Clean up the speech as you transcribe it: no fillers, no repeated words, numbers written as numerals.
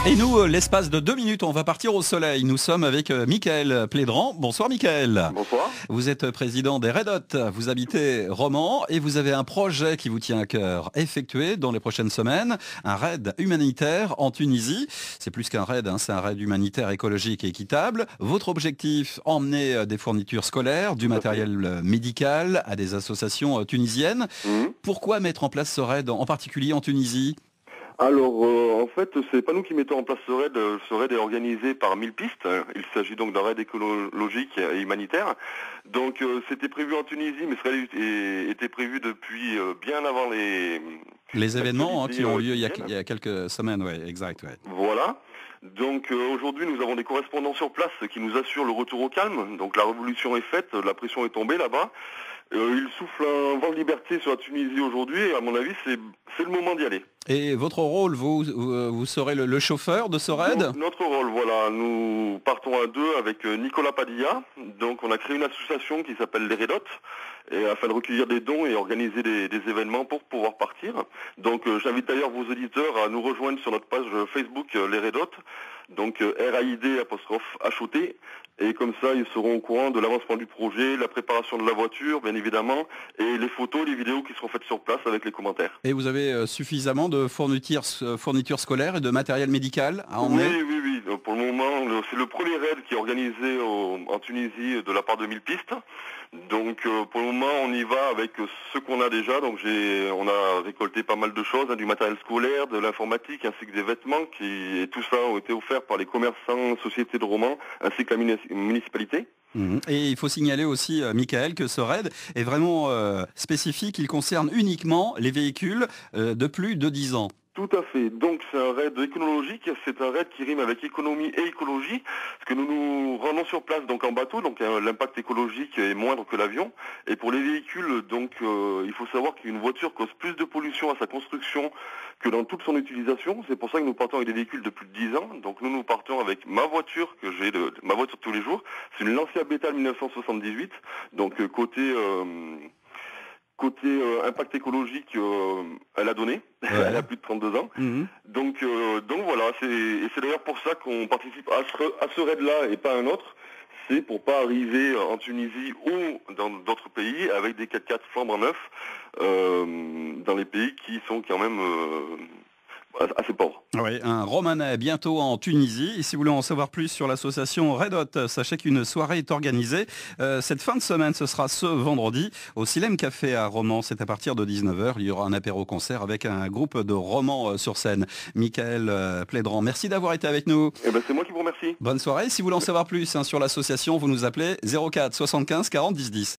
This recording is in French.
Et nous, l'espace de 2 minutes, on va partir au soleil. Nous sommes avec Michael Plédrant. Bonsoir Michael. Bonsoir. Vous êtes président des Red Hot, vous habitez Romans et vous avez un projet qui vous tient à cœur. Effectuer dans les prochaines semaines un raid humanitaire en Tunisie. C'est plus qu'un raid, c'est un raid humanitaire écologique et équitable. Votre objectif, emmener des fournitures scolaires, du matériel médical à des associations tunisiennes. Pourquoi mettre en place ce raid, en particulier en Tunisie ? Alors, en fait, c'est pas nous qui mettons en place ce raid. Ce raid est organisé par 1000 pistes. Il s'agit donc d'un raid écologique et humanitaire. Donc, c'était prévu en Tunisie, mais ce raid était prévu depuis bien avant les événements qui ont lieu il y a quelques semaines, ouais, exact. Ouais. Voilà. Donc aujourd'hui, nous avons des correspondants sur place qui nous assurent le retour au calme. Donc la révolution est faite, la pression est tombée là-bas. Il souffle un vent de liberté sur la Tunisie aujourd'hui et à mon avis, c'est le moment d'y aller. Et votre rôle, vous serez le chauffeur de ce raid ? Donc, notre rôle, voilà, nous partons à deux avec Nicolas Padilla. Donc on a créé une association qui s'appelle les Red Hot, et afin de recueillir des dons et organiser des événements pour pouvoir partir. Donc j'invite d'ailleurs vos auditeurs à nous rejoindre sur notre page Facebook les Red Hot, donc RAID_HOT, et comme ça ils seront au courant de l'avancement du projet, la préparation de la voiture bien évidemment, et les photos, les vidéos qui seront faites sur place avec les commentaires. Et vous avez suffisamment de fournitures scolaires et de matériel médical à emmener ? Oui. Pour le moment, c'est le premier raid qui est organisé en Tunisie de la part de 1000 pistes. Donc pour le moment, on y va avec ce qu'on a déjà. Donc on a récolté pas mal de choses, du matériel scolaire, de l'informatique, ainsi que des vêtements, et tout ça ont été offerts par les commerçants, sociétés de Romans, ainsi que la municipalité. Et il faut signaler aussi, Michael, que ce raid est vraiment spécifique. Il concerne uniquement les véhicules de plus de 10 ans. Tout à fait. Donc c'est un raid écologique, c'est un raid qui rime avec économie et écologie, parce que nous nous rendons sur place donc en bateau, donc l'impact écologique est moindre que l'avion. Et pour les véhicules, donc il faut savoir qu'une voiture cause plus de pollution à sa construction que dans toute son utilisation. C'est pour ça que nous partons avec des véhicules de plus de 10 ans. Donc nous partons avec ma voiture que j'ai, ma voiture de tous les jours. C'est une Lancia Beta 1978. Donc côté impact écologique, elle a donné. Ouais. Elle a plus de 32 ans. Donc voilà, c'est d'ailleurs pour ça qu'on participe à ce raid-là et pas à un autre. C'est pour pas arriver en Tunisie ou dans d'autres pays avec des 4x4 flambant neufs dans les pays qui sont quand même assez pauvres. Oui, un Romanais bientôt en Tunisie. Et si vous voulez en savoir plus sur l'association Red Hot, sachez qu'une soirée est organisée. Cette fin de semaine, ce sera ce vendredi au Silem Café à Romans. C'est à partir de 19h. Il y aura un apéro-concert avec un groupe de Romans sur scène. Michael Plédrant, merci d'avoir été avec nous. C'est moi qui vous remercie. Bonne soirée. Si vous voulez en savoir plus sur l'association, vous nous appelez 04 75 40 10 10.